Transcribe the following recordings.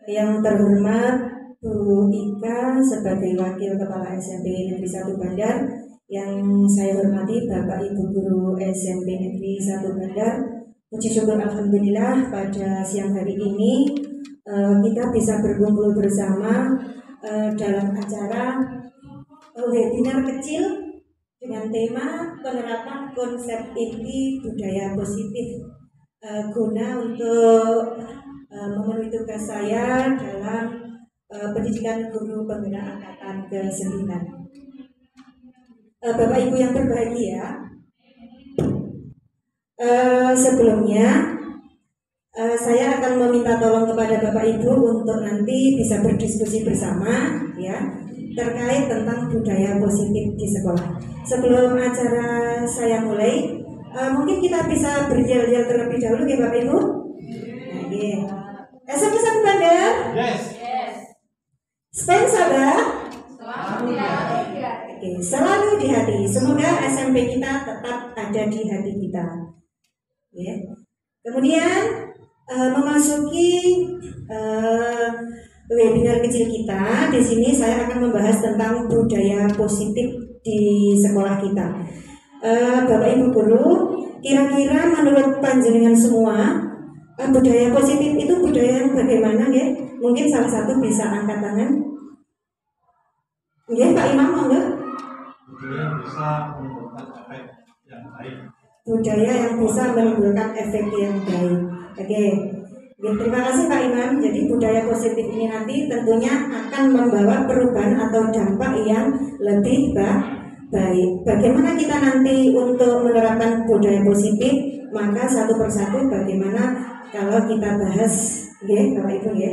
Yang terhormat Bu Ika sebagai Wakil Kepala SMP Negeri 1 Bandar, yang saya hormati Bapak Ibu Guru SMP Negeri 1 Bandar. Puji syukur alhamdulillah pada siang hari ini kita bisa berkumpul bersama dalam acara webinar kecil dengan tema penerapan konsep inti budaya positif guna untuk memenuhi tugas saya dalam pendidikan guru pembina angkatan ke-9. Bapak Ibu yang berbahagia, sebelumnya saya akan meminta tolong kepada Bapak Ibu untuk nanti bisa berdiskusi bersama ya terkait tentang budaya positif di sekolah. Sebelum acara saya mulai, mungkin kita bisa berjel-jel terlebih dahulu ya Bapak Ibu. SMP 1 Bandar? Yes. Stand sabar. Selalu di hati. Semoga SMP kita tetap ada di hati kita. Ya. Kemudian memasuki webinar kecil kita. Di sini saya akan membahas tentang budaya positif di sekolah kita. Bapak Ibu guru, kira-kira menurut panjenengan semua, budaya positif itu budaya yang bagaimana ya? Mungkin salah satu bisa angkat tangan. Ya, Pak Imam monggo. Budaya yang bisa menimbulkan efek yang baik. Budaya yang bisa menimbulkan efek yang baik. Oke. Terima kasih Pak Imam. Jadi budaya positif ini nanti tentunya akan membawa perubahan atau dampak yang lebih baik. Bagaimana kita nanti untuk menerapkan budaya positif? Maka satu persatu bagaimana kalau kita bahas, ya, Bapak Ibu ya.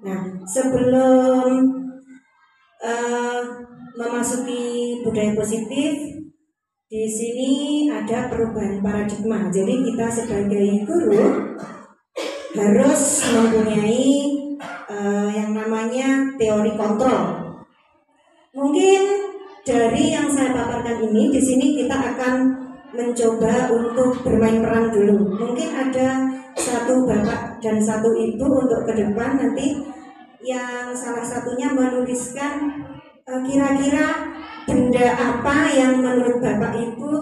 Nah, sebelum memasuki budaya positif, di sini ada perubahan paradigma. Jadi kita sebagai guru harus mempunyai yang namanya teori kontrol. Mungkin dari yang saya paparkan ini, di sini kita akan mencoba untuk bermain peran dulu. Mungkin ada satu bapak dan satu ibu untuk ke depan nanti yang salah satunya menuliskan kira-kira benda apa yang menurut bapak ibu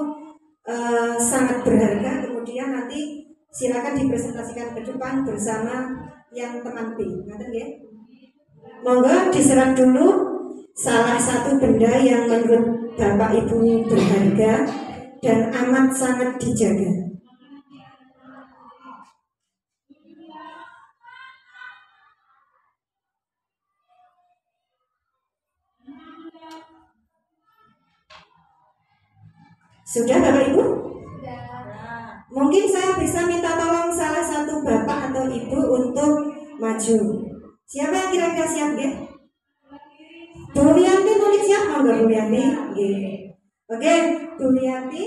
sangat berharga. Kemudian nanti silakan dipresentasikan ke depan bersama yang teman B. Ngerti ya? Monggo diserap dulu salah satu benda yang menurut bapak ibu berharga dan amat sangat dijaga. Sudah Bapak Ibu? Sudah. Mungkin saya bisa minta tolong salah satu bapak atau ibu untuk maju. Siapa yang kira-kira siap ya? Bu Wiyanti mungkin siap nggak Bu Wiyanti? Oke, Bu Wiyanti.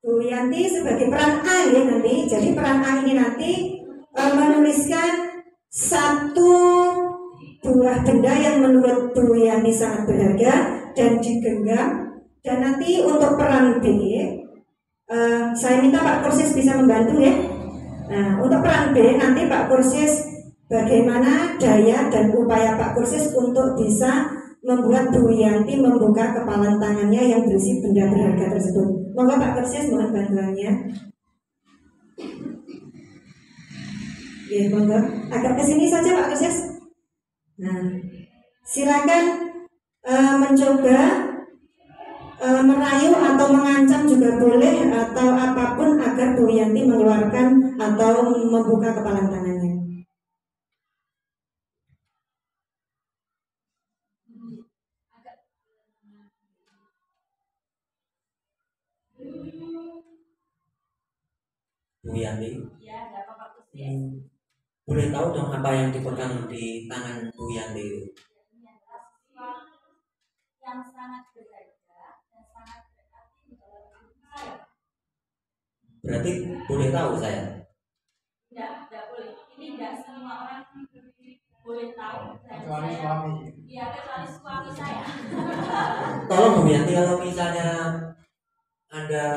Bu Wiyanti sebagai peran A ya nanti. Jadi peran A ini nanti menuliskan satu buah benda yang menurut Bu Wiyanti sangat berharga dan digenggam. Dan nanti untuk peran B, saya minta Pak Kursis bisa membantu ya. Nah, untuk peran B nanti Pak Kursis bagaimana daya dan upaya Pak Kursis untuk bisa membuat Bu Wiyanti membuka kepalan tangannya yang berisi benda berharga tersebut. Monggo Pak Kursis mohon bantuannya. Ya, monggo agak ke sini saja Pak Kursis. Nah, silakan mencoba merayu atau mengancam juga boleh atau apapun agar Bu Wiyanti mengeluarkan atau membuka kepalan tangannya. Bu Wiyanti, boleh tahu dong apa yang dipegang di tangan Bu Wiyanti itu? Yang sangat berharga dan sangat berarti dalam hidup saya. Berarti boleh tahu saya? Tidak boleh. Ini tidak semua orang boleh tahu. Kecuali suami. Iya, kecuali suami saya. Tolong Bu Wiyanti, kalau misalnya Anda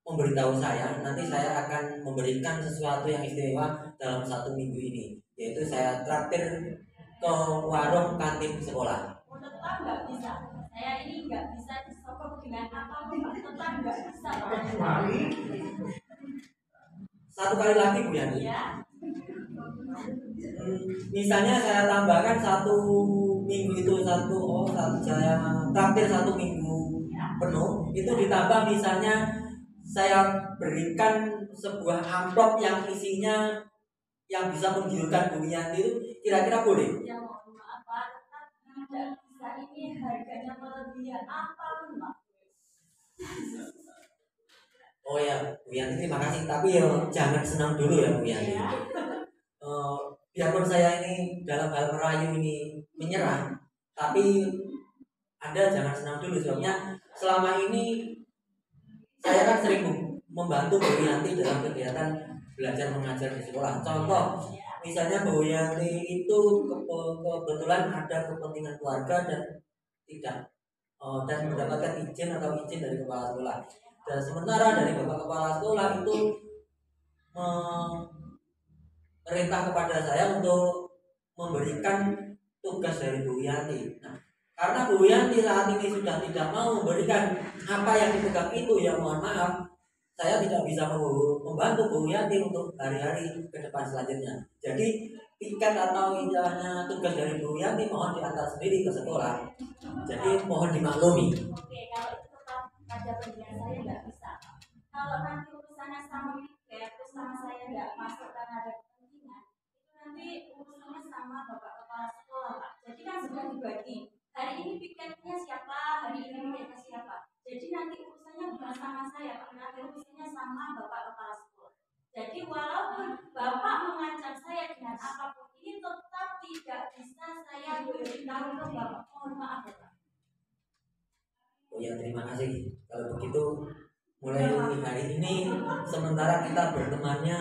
memberitahu saya nanti saya akan memberikan sesuatu yang istimewa dalam 1 minggu ini, yaitu saya traktir ke warung kantin sekolah. Tetap nggak bisa. Saya ini nggak bisa disokong dengan apapun, Pak. Tetap nggak bisa, Pak. Satu kali lagi Bu Yani. Ya. Misalnya saya tambahkan 1 minggu itu saya traktir 1 minggu penuh, itu ditambah misalnya saya berikan sebuah amplop yang isinya yang bisa menggiurkan Bu Yanti, itu kira-kira boleh? Ya mohon maaf, Pak. Tetap tidak bisa. Ini harganya melebihi apapun, Pak. Oh ya, Bu Yanti terima kasih, tapi ya jangan senang dulu ya Bu Yanti. Ya. Biarpun saya ini dalam hal merayu ini menyerah, tapi Anda jangan senang dulu, sebabnya selama ini saya kan sering membantu Bu Yanti dalam kegiatan belajar mengajar di sekolah. Contoh, misalnya Bu Yanti itu kebetulan ada kepentingan keluarga dan mendapatkan izin dari kepala sekolah. Dan sementara dari Bapak Kepala Sekolah itu perintah kepada saya untuk memberikan tugas dari Bu Yanti. Nah, karena Bu Yanti saat ini sudah tidak mau memberikan apa yang dipegang itu, ya mohon maaf, saya tidak bisa membantu Bu Yanti untuk hari-hari ke depan selanjutnya. Jadi tiket atau istilahnya tugas dari Bu Yanti mohon diantar sendiri ke sekolah. Jadi mohon dimaklumi. Oke, kalau itu tetap pada bagian saya nggak bisa. Kalau nanti urusannya sama tiket, terus sama saya nggak masuk karena ada kepentingan, itu nanti urusannya sama Bapak Kepala Sekolah, Pak. Jadi kan sudah dibagi. Hari ini piketnya siapa, hari ini piketnya siapa. Jadi nanti urusannya bukan sama saya, Pak. Nanti urusannya sama Bapak Kepala Sekolah. Jadi walaupun Bapak mengancam saya dengan apapun, ini tetap tidak bisa saya beritahu ke Bapak. Mohon maaf, Bapak. Oh ya, terima kasih. Kalau begitu mulai hari ini sementara kita bertemannya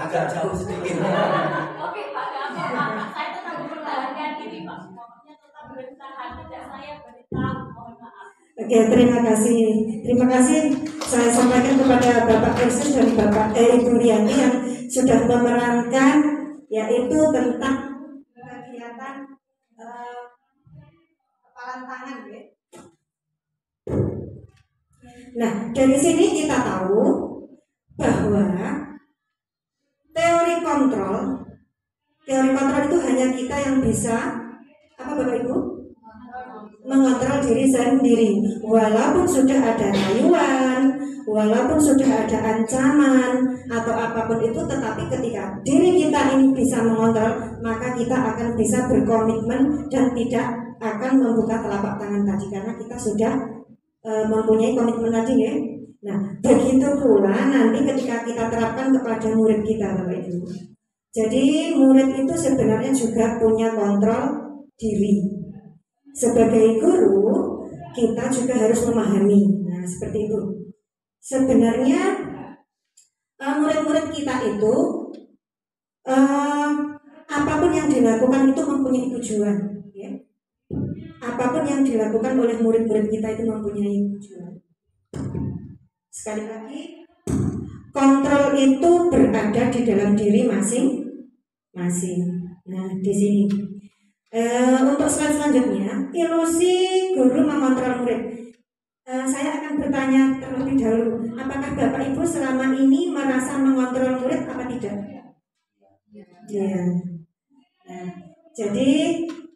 agak jauh sedikit. Oke Pak, nggak apa-apa. Saya tetap mempertahankan ini Pak. Pokoknya tetap bertahan, tidak saya beritahu. Mohon maaf. Oke, terima kasih. Terima kasih saya sampaikan kepada Bapak Kursus dan Bapak Ibu Rianti yang sudah memerankan, yaitu tentang kegiatan kepalan tangan, ya. Nah, dari sini kita tahu bahwa teori kontrol itu hanya kita yang bisa, apa Bapak Ibu? Mengontrol diri sendiri. Walaupun sudah ada rayuan, walaupun sudah ada ancaman atau apapun itu, tetapi ketika diri kita ini bisa mengontrol, maka kita akan bisa berkomitmen dan tidak akan membuka telapak tangan tadi, karena kita sudah mempunyai komitmen tadi, ya. Nah, begitu pula nanti ketika kita terapkan kepada murid kita, Bapak Ibu. Jadi murid itu sebenarnya juga punya kontrol diri. Sebagai guru, kita juga harus memahami. Nah, seperti itu. Sebenarnya murid-murid kita itu apapun yang dilakukan itu mempunyai tujuan, ya. Apapun yang dilakukan oleh murid-murid kita itu mempunyai tujuan. Sekali lagi, kontrol itu berada di dalam diri masing-masing. Nah, di sini untuk slide selanjutnya, ilusi guru mengontrol murid. Saya akan bertanya terlebih dahulu, apakah Bapak Ibu selama ini merasa mengontrol murid apa tidak? Ya. Nah, jadi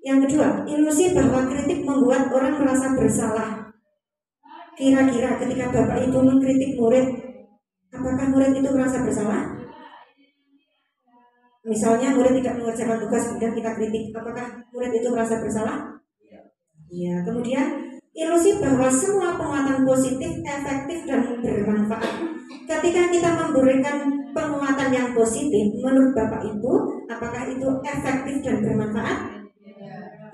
yang kedua, ilusi bahwa kritik membuat orang merasa bersalah. Kira-kira ketika Bapak Ibu mengkritik murid, apakah murid itu merasa bersalah? Misalnya murid tidak mengerjakan tugas, kemudian kita kritik, apakah murid itu merasa bersalah? Iya. Kemudian ilusi bahwa semua penguatan positif, efektif dan bermanfaat. Ketika kita memberikan penguatan yang positif, menurut Bapak Ibu, apakah itu efektif dan bermanfaat?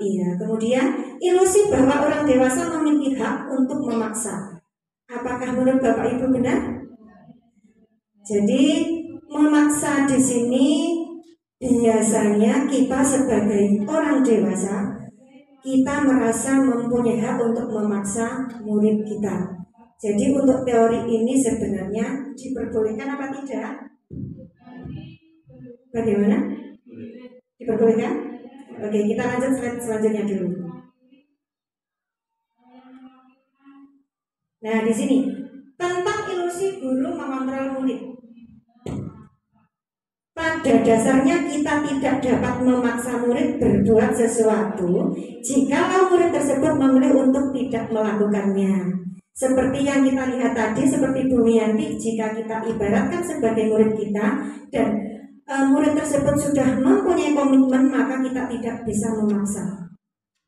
Iya. Kemudian ilusi bahwa orang dewasa memiliki hak untuk memaksa. Apakah menurut Bapak Ibu benar? Jadi memaksa di sini biasanya kita sebagai orang dewasa, kita merasa mempunyai hak untuk memaksa murid kita. Jadi untuk teori ini sebenarnya diperbolehkan apa tidak? Bagaimana? Diperbolehkan? Oke, kita lanjut slide selanjutnya dulu. Nah, di sini tentang ilusi guru mengontrol murid. Pada dasarnya kita tidak dapat memaksa murid berbuat sesuatu jika murid tersebut memilih untuk tidak melakukannya. Seperti yang kita lihat tadi, seperti Bu Wiyanti, jika kita ibaratkan sebagai murid kita dan murid tersebut sudah mempunyai komitmen, maka kita tidak bisa memaksa.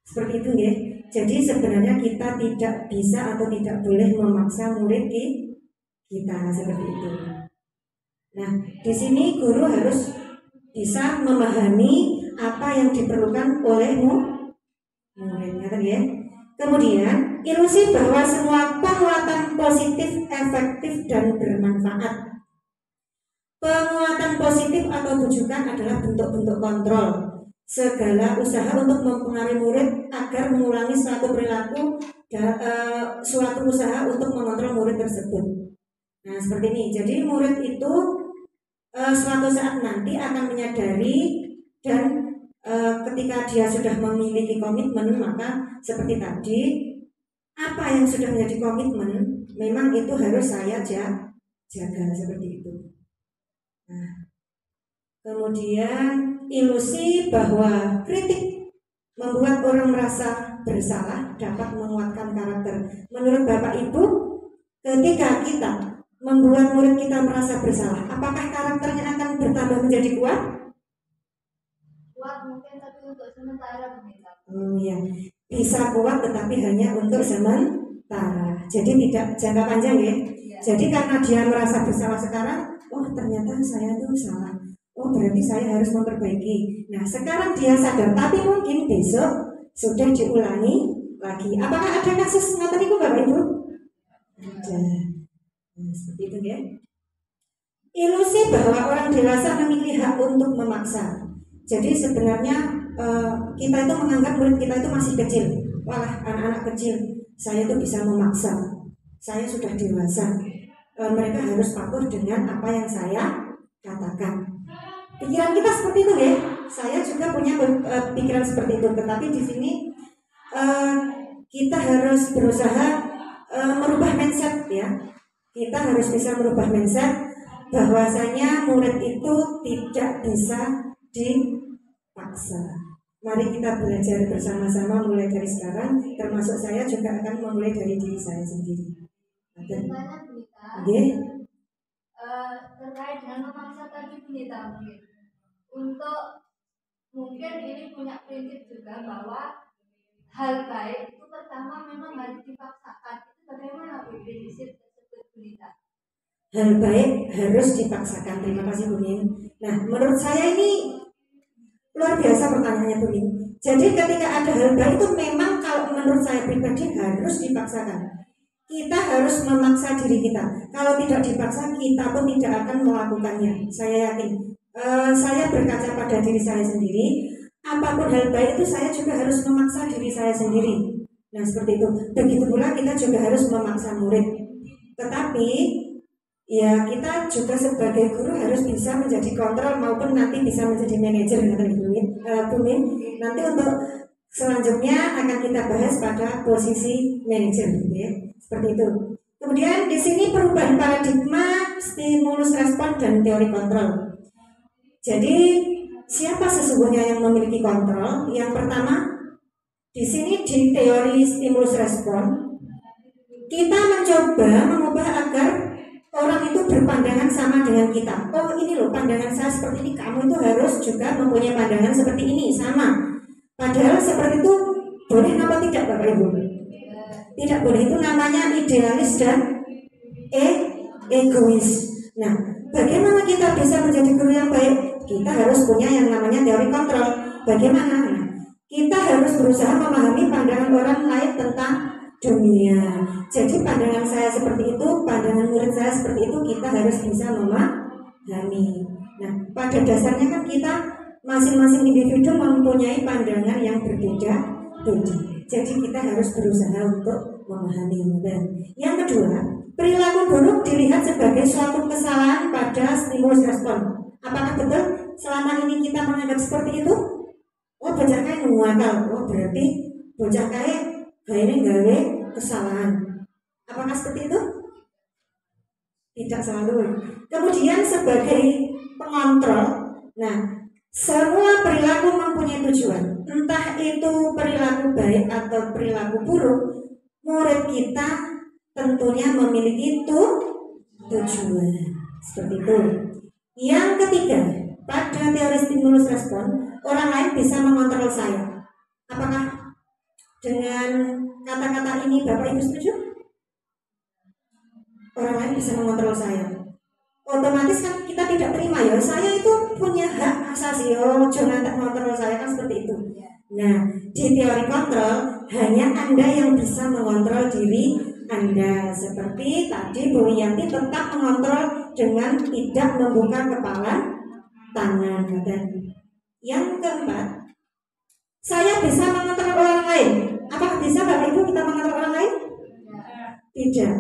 Seperti itu ya. Jadi sebenarnya kita tidak bisa atau tidak boleh memaksa murid kita seperti itu. Nah, di sini guru harus bisa memahami apa yang diperlukan oleh muridnya tadi ya. Kemudian, ilusi bahwa semua penguatan positif, efektif, dan bermanfaat. Penguatan positif atau tujukan adalah bentuk-bentuk kontrol. Segala usaha untuk mempengaruhi murid agar mengulangi suatu perilaku, suatu usaha untuk mengontrol murid tersebut. Nah, seperti ini. Jadi murid itu suatu saat nanti akan menyadari dan ketika dia sudah memiliki komitmen, maka seperti tadi, apa yang sudah menjadi komitmen memang itu harus saya jaga seperti itu. Nah, kemudian ilusi bahwa kritik membuat orang merasa bersalah dapat menguatkan karakter. Menurut Bapak Ibu, ketika kita membuat murid kita merasa bersalah, apakah karakternya akan bertambah menjadi kuat? Kuat mungkin, tapi untuk sementara begitu. Oh ya, bisa kuat tetapi hanya untuk sementara. Jadi tidak jangka panjang ya. Jadi karena dia merasa bersalah sekarang, oh ternyata saya tuh salah. Oh berarti saya harus memperbaiki. Nah sekarang dia sadar, tapi mungkin besok sudah diulangi lagi. Apakah ada kasus ngoten niku Bapak Ibu? Ada. Nah, seperti itu ya. Ilusi bahwa orang dewasa memiliki hak untuk memaksa. Jadi sebenarnya kita itu menganggap murid kita itu masih kecil. Wah, anak-anak kecil, saya itu bisa memaksa. Saya sudah dewasa. Mereka harus patuh dengan apa yang saya katakan. Pikiran kita seperti itu ya. Saya juga punya pikiran seperti itu. Tetapi di sini kita harus berusaha merubah mindset ya. Kita harus bisa merubah mindset bahwasanya murid itu tidak bisa dipaksa. Mari kita belajar bersama-sama mulai dari sekarang, termasuk saya juga akan memulai dari diri saya sendiri. Gimana Bunita? Terkait dengan memaksa tadi Bunita untuk mungkin ini punya prinsip juga bahwa hal baik itu pertama memang harus dipaksakan. Itu bagaimana prinsip tersebut Bunita? Hal baik harus dipaksakan. Terima kasih Bu Min. Nah, menurut saya ini luar biasa pertanyaannya Bu Min. Jadi ketika ada hal baik itu memang kalau menurut saya pribadi harus dipaksakan. Kita harus memaksa diri kita. Kalau tidak dipaksa, kita pun tidak akan melakukannya. Saya yakin. Saya berkaca pada diri saya sendiri. Apapun hal baik itu saya juga harus memaksa diri saya sendiri. Nah seperti itu. Begitu pula kita juga harus memaksa murid. Tetapi ya kita juga sebagai guru harus bisa menjadi kontrol maupun nanti bisa menjadi manajer. Bu Min. Nanti untuk selanjutnya akan kita bahas pada posisi manajer, ya. Seperti itu. Kemudian di sini perubahan paradigma, stimulus respon dan teori kontrol. Jadi siapa sesungguhnya yang memiliki kontrol? Yang pertama, di sini di teori stimulus respon, kita mencoba mengubah agar orang itu berpandangan sama dengan kita. Oh ini loh pandangan saya seperti ini, kamu itu harus juga mempunyai pandangan seperti ini, sama. Padahal seperti itu boleh apa tidak Bapak Ibu? Tidak boleh, itu namanya idealis dan egois. Nah, bagaimana kita bisa menjadi guru yang baik? Kita harus punya yang namanya teori kontrol. Bagaimana? Nah, kita harus berusaha memahami pandangan orang lain tentang dunia. Jadi pandangan saya seperti itu, pandangan murid saya seperti itu, kita harus bisa memahami. Nah, pada dasarnya kan kita masing-masing individu mempunyai pandangan yang berbeda-beda. Jadi kita harus berusaha untuk memahami. Dan yang kedua, perilaku buruk dilihat sebagai suatu kesalahan pada stimulus respon. Apakah betul selama ini kita menganggap seperti itu? Oh, bocah kae nuwakal. Oh, berarti bocah kae gawe kesalahan. Apakah seperti itu? Tidak selalu. Kemudian sebagai pengontrol, nah, semua perilaku mempunyai tujuan. Entah itu perilaku baik atau perilaku buruk, murid kita tentunya memiliki tujuan. Seperti itu. Yang ketiga, pada teori stimulus respon, orang lain bisa mengontrol saya. Apakah dengan kata-kata ini Bapak Ibu setuju? Orang lain bisa mengontrol saya. Otomatis kan kita tidak terima ya. Saya itu punya hak asasi. Oh, jangan mengontrol saya, kan seperti itu. Nah, di teori kontrol hanya Anda yang bisa mengontrol diri Anda. Seperti tadi Bu Yanti tetap mengontrol dengan tidak membuka kepala tangan. Dan yang keempat, saya bisa mengontrol orang lain. Apakah bisa Bapak Ibu kita mengontrol orang lain? Tidak.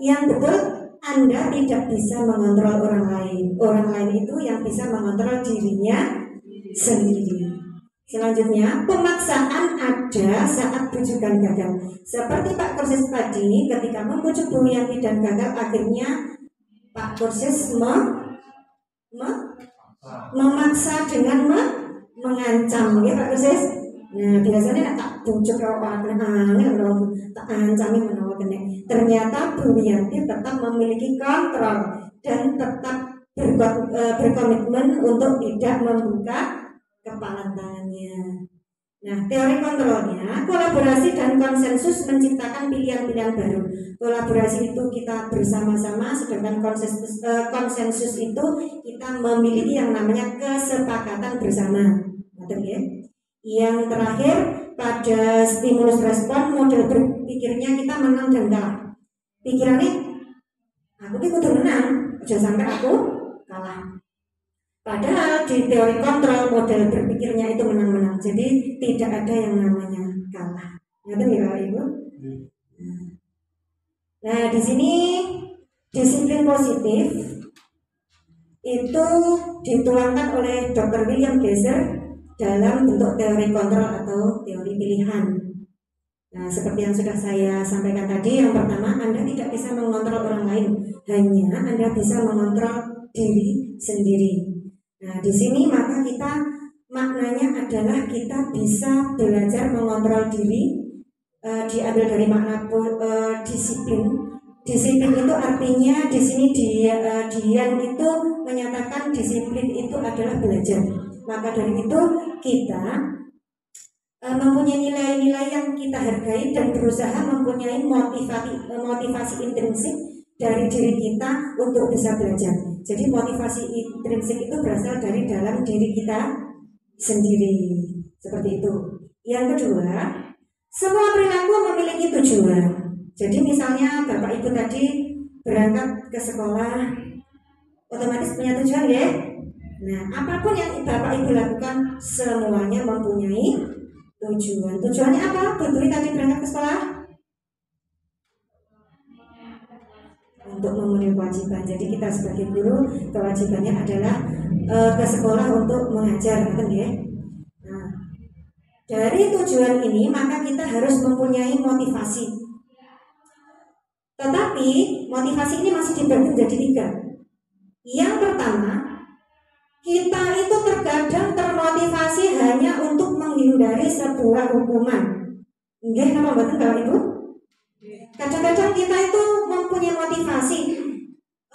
Yang betul, Anda tidak bisa mengontrol orang lain. Orang lain itu yang bisa mengontrol dirinya sendiri. Selanjutnya, pemaksaan ada saat bujukan gagal. Seperti Pak Kursis tadi, ketika membujuk Bu Yanti dan gagal, akhirnya Pak Kursis memaksa dengan mengancam, ya Pak Kursis. Nah, biasanya tak bujuk orang angin, tak ancami menawa kena. Ternyata Bu Yanti tetap memiliki kontrol dan tetap berkomitmen untuk tidak membuka kepala tangannya. Nah, teori kontrolnya, kolaborasi dan konsensus menciptakan pilihan-pilihan baru. Kolaborasi itu kita bersama-sama, sedangkan konsensus itu kita memiliki yang namanya kesepakatan bersama. Betul ya? Yang terakhir, pada stimulus respon, model berpikirnya kita menang dan kalah. Pikirannya, aku ini kudu menang, jangan sampai aku kalah. Padahal di teori kontrol, model berpikirnya itu menang-menang. Jadi tidak ada yang namanya kalah. Ngerti ya Bapak Ibu? Nah, di sini disiplin positif itu dituangkan oleh Dr. William Glasser dalam bentuk teori kontrol atau teori pilihan. Nah, seperti yang sudah saya sampaikan tadi, yang pertama, Anda tidak bisa mengontrol orang lain, hanya Anda bisa mengontrol diri sendiri. Nah, di sini maka kita maknanya adalah kita bisa belajar mengontrol diri, diambil dari makna disiplin. Disiplin itu artinya di sini Dian itu menyatakan disiplin itu adalah belajar. Maka dari itu kita mempunyai nilai-nilai yang kita hargai dan berusaha mempunyai motivasi intrinsik dari diri kita untuk bisa belajar. Jadi motivasi intrinsik itu berasal dari dalam diri kita sendiri. Seperti itu. Yang kedua, semua perilaku memiliki tujuan. Jadi misalnya Bapak Ibu tadi berangkat ke sekolah, otomatis punya tujuan ya. Nah, apapun yang Bapak Ibu lakukan semuanya mempunyai tujuan. Tujuannya apa? Bu Dwi tadi berangkat ke sekolah untuk memenuhi kewajiban. Jadi kita sebagai guru kewajibannya adalah ke sekolah untuk mengajar, kan ya? Nah, dari tujuan ini maka kita harus mempunyai motivasi. Tetapi motivasi ini masih dibagi menjadi 3. Yang pertama, kita itu terkadang termotivasi hanya untuk menghindari sebuah hukuman. Nggih, napa mboten Bapak Ibu? Kadang-kadang kita itu mempunyai motivasi,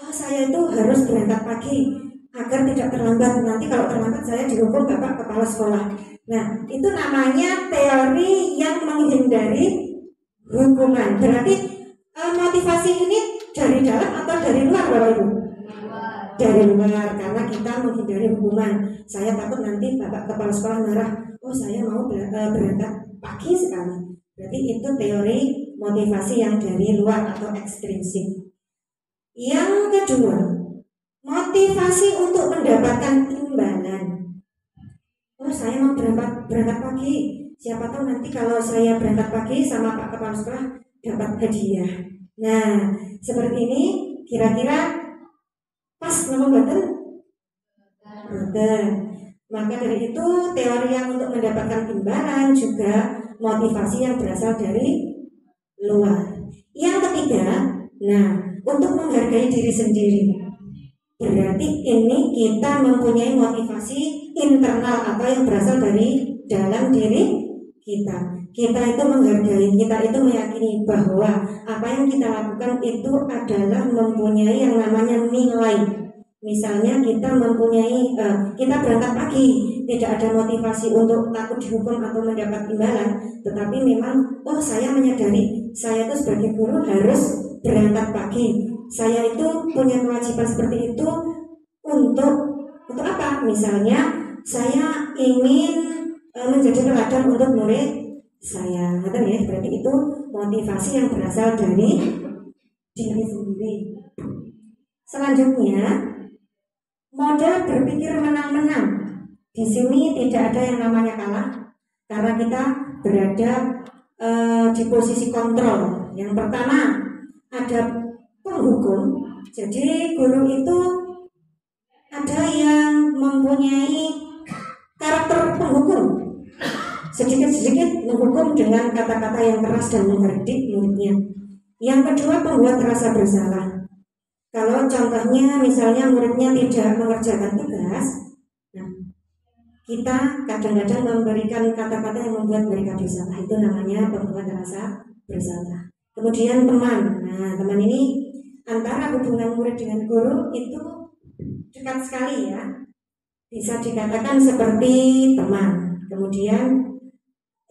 oh saya itu harus berangkat pagi agar tidak terlambat. Nanti kalau terlambat saya dihukum Bapak Kepala Sekolah. Nah, itu namanya teori yang menghindari hukuman. Berarti motivasi ini dari dalam atau dari luar Bapak Ibu? Dari luar, karena kita menghindari hukuman. Saya takut nanti Bapak Kepala Sekolah marah. Oh saya mau berangkat pagi sekali. Berarti itu teori motivasi yang dari luar atau ekstrinsik. Yang kedua, motivasi untuk mendapatkan imbalan. Oh saya mau berangkat pagi. Siapa tahu nanti kalau saya berangkat pagi sama Pak Kepala Sekolah dapat hadiah. Nah, seperti ini kira-kira pas nama betul? Betul. Maka dari itu teori yang untuk mendapatkan imbalan juga motivasi yang berasal dari luar. Yang ketiga, nah, untuk menghargai diri sendiri. Berarti ini kita mempunyai motivasi internal atau yang berasal dari dalam diri kita. Kita itu menghargai, kita itu meyakini bahwa apa yang kita lakukan itu adalah mempunyai yang namanya nilai. Misalnya kita mempunyai, kita berangkat pagi, tidak ada motivasi untuk takut dihukum atau mendapat imbalan, tetapi memang, oh saya menyadari, saya itu sebagai guru harus berangkat pagi. Saya itu punya kewajiban seperti itu untuk apa? Misalnya saya ingin menjadi teladan untuk murid saya, atau ya berarti itu motivasi yang berasal dari diri sendiri. Selanjutnya, model berpikir menang-menang. Di sini tidak ada yang namanya kalah, karena kita berada di posisi kontrol. Yang pertama ada penghukum. Jadi guru itu ada yang mempunyai karakter penghukum, sedikit-sedikit menghukum dengan kata-kata yang keras dan menghardik muridnya. Yang kedua, pembuat rasa bersalah. Kalau contohnya misalnya muridnya tidak mengerjakan tugas, nah, kita kadang-kadang memberikan kata-kata yang membuat mereka bersalah. Itu namanya pembuat rasa bersalah. Kemudian teman. Nah, teman ini antara hubungan murid dengan guru itu dekat sekali ya. Bisa dikatakan seperti teman. Kemudian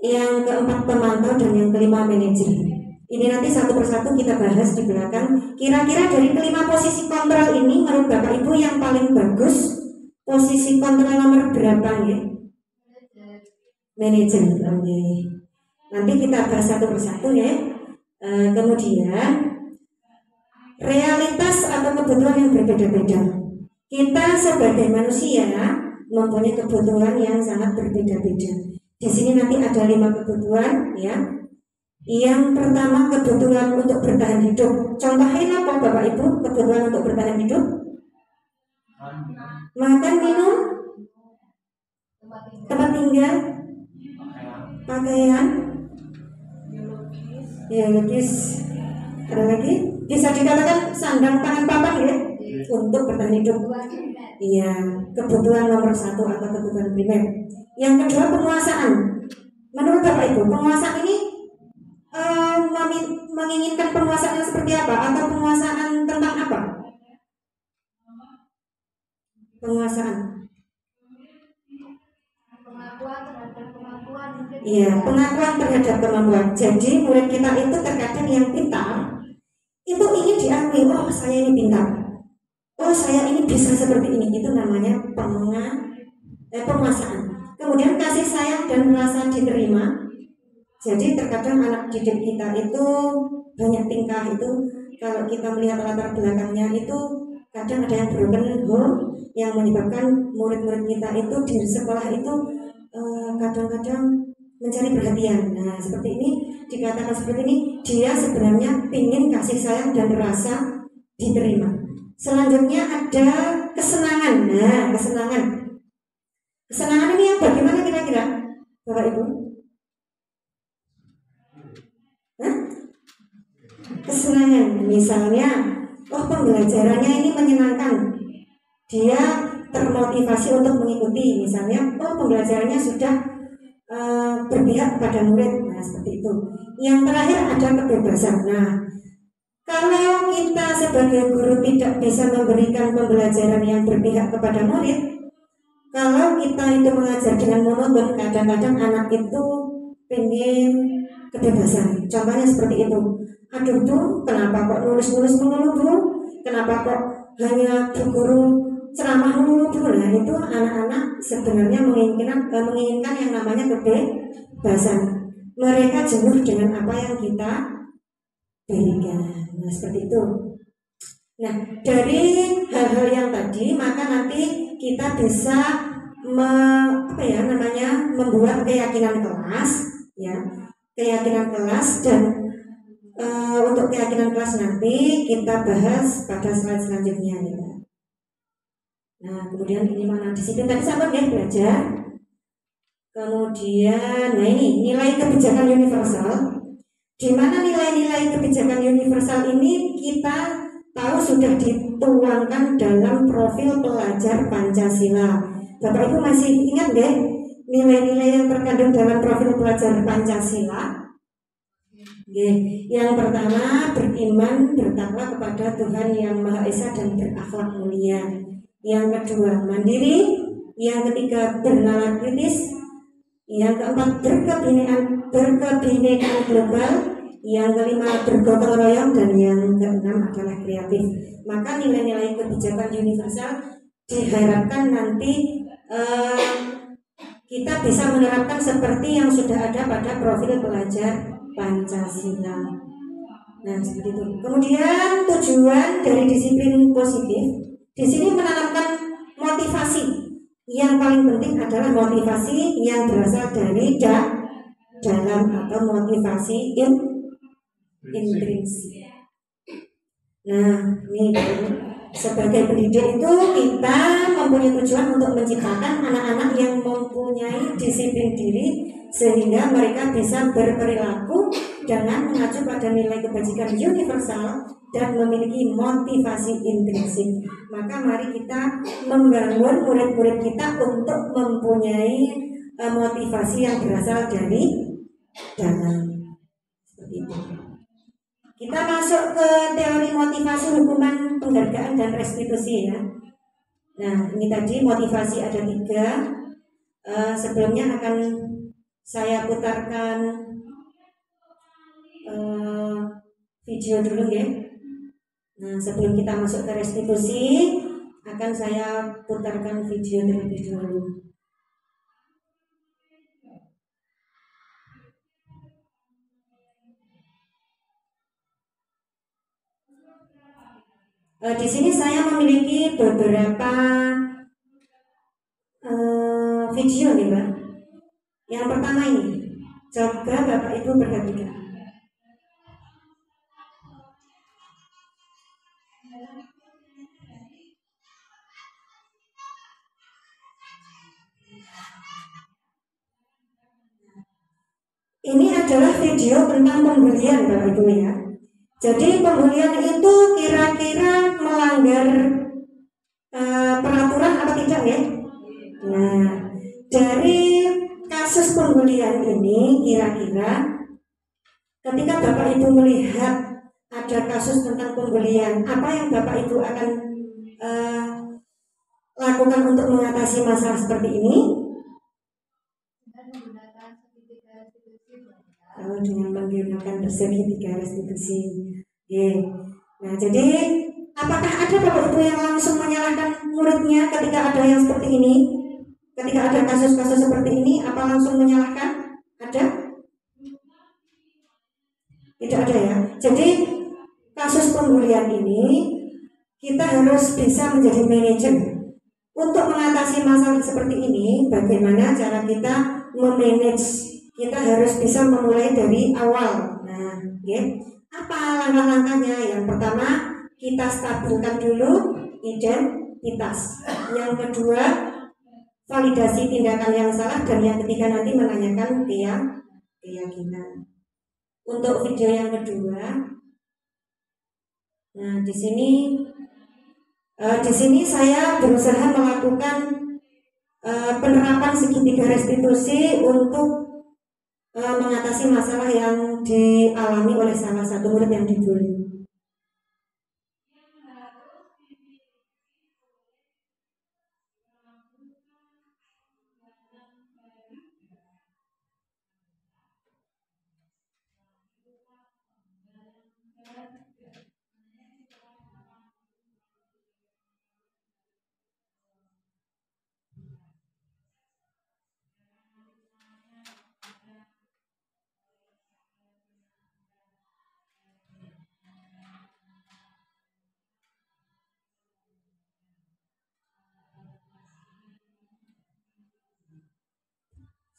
yang keempat pemantau dan yang kelima manajer. Ini nanti satu persatu kita bahas di belakang. Kira-kira dari kelima posisi kontrol ini menurut Bapak Ibu yang paling bagus posisi kontrol nomor berapa ya? Manajer. Oke. Nanti kita bahas satu persatu ya. Kemudian realitas atau kebutuhan yang berbeda-beda. Kita sebagai manusia mempunyai kebutuhan yang sangat berbeda-beda. Di sini nanti ada 5 kebutuhan ya. Yang pertama kebutuhan untuk bertahan hidup. Contohnya apa Bapak Ibu kebutuhan untuk bertahan hidup? Makan, minum, tempat tinggal, pakaian, biologis. Ada lagi? Bisa dikatakan sandang pangan papan ya untuk bertahan hidup. Iya, kebutuhan nomor 1 atau kebutuhan primer. Yang kedua penguasaan. Menurut Bapak Ibu penguasaan ini menginginkan penguasaan yang seperti apa atau penguasaan tentang apa? Penguasaan. Iya, pengakuan terhadap kemampuan. Jadi murid kita itu terkadang yang pintar itu ingin diakui, oh saya ini pintar, oh saya ini bisa seperti ini. Itu namanya penguasaan. Kemudian kasih sayang dan merasa diterima. Jadi terkadang anak didik kita itu banyak tingkah itu kalau kita melihat latar belakangnya itu kadang ada yang broken home yang menyebabkan murid-murid kita itu di sekolah itu kadang-kadang mencari perhatian. Nah seperti ini dikatakan seperti ini dia sebenarnya ingin kasih sayang dan rasa diterima. Selanjutnya ada kesenangan. Nah kesenangan ini yang bagaimana kira-kira Bapak Ibu? Kesenangan misalnya pembelajarannya ini menyenangkan, dia termotivasi untuk mengikuti. Misalnya pembelajarannya sudah berpihak kepada murid. Nah seperti itu. Yang terakhir ada kebebasan. Nah kalau kita sebagai guru tidak bisa memberikan pembelajaran yang berpihak kepada murid, kalau kita itu mengajar dengan monoton, kadang-kadang anak itu pengen kebebasan. Contohnya seperti itu. Aduh Bu, kenapa kok nulis-nulis melulu Bu? Kenapa kok hanya Bu Guru ceramah melulu Bu? Nah itu anak-anak sebenarnya menginginkan yang namanya kebebasan. Mereka jenuh dengan apa yang kita berikan. Nah seperti itu. Nah dari hal-hal yang tadi maka nanti kita bisa membuat keyakinan kelas ya, keyakinan kelas dan untuk keyakinan kelas nanti kita bahas pada slide selanjutnya ya. Nah kemudian ini mana disiplin tadi sahabat ya belajar. Kemudian, nah ini nilai kebijakan universal. Di mana nilai-nilai kebijakan universal ini kita tahu sudah dituangkan dalam profil pelajar Pancasila. Bapak Ibu masih ingat deh nilai-nilai yang terkandung dalam profil pelajar Pancasila? Yang pertama, beriman bertakwa kepada Tuhan Yang Maha Esa dan berakhlak mulia. Yang kedua, mandiri. Yang ketiga, bernalar kritis. Yang keempat, berkebinekaan global. Yang kelima, bergotong royong. Dan yang keenam adalah kreatif. Maka nilai-nilai kebijakan universal diharapkan nanti kita bisa menerapkan seperti yang sudah ada pada profil pelajar Pancasila. Nah, seperti itu. Kemudian tujuan dari disiplin positif di sini menanamkan motivasi. Yang paling penting adalah motivasi yang berasal dari dalam atau motivasi intrinsik. Nah, ini sebagai pendidik itu kita mempunyai tujuan untuk menciptakan anak-anak yang mempunyai disiplin diri sehingga mereka bisa berperilaku dengan mengacu pada nilai kebajikan universal dan memiliki motivasi intrinsik. Maka mari kita membangun murid-murid kita untuk mempunyai motivasi yang berasal dari dalam. Seperti itu. Kita masuk ke teori motivasi hukuman penghargaan dan restitusi ya. Nah ini tadi motivasi ada 3. Sebelumnya akan saya putarkan video dulu ya. Nah sebelum kita masuk ke restitusi akan saya putarkan video terlebih dahulu. Di sini saya memiliki beberapa video nih Mbak. Yang pertama ini, coba Bapak Ibu perhatikan. Ini adalah video tentang pembulian Bapak Ibu ya. Jadi pembulian itu kira-kira melanggar peraturan apa tidak ya? Nah, dari kasus pembulian ini kira-kira ketika Bapak Ibu melihat ada kasus tentang pembulian, apa yang Bapak Ibu akan lakukan untuk mengatasi masalah seperti ini? Dengan menggunakan segitiga restitusi. Nah, jadi apakah ada Bapak Ibu yang langsung menyalahkan muridnya ketika ada yang seperti ini? Ketika ada kasus-kasus seperti ini, apa langsung menyalahkan? Ada? Tidak ada ya. Jadi kasus pembulian ini kita harus bisa menjadi manajer. Untuk mengatasi masalah seperti ini, bagaimana cara kita memanage? Kita harus bisa memulai dari awal. Nah, apa langkah-langkahnya? Yang pertama, kita stabilkan dulu identitas. Yang kedua, validasi tindakan yang salah, dan yang ketiga nanti menanyakan keyakinan. Untuk video yang kedua, nah di sini saya berusaha melakukan penerapan segitiga restitusi untuk mengatasi masalah yang dialami oleh salah satu murid yang dibully.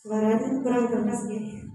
Suaranya kurang keras ya.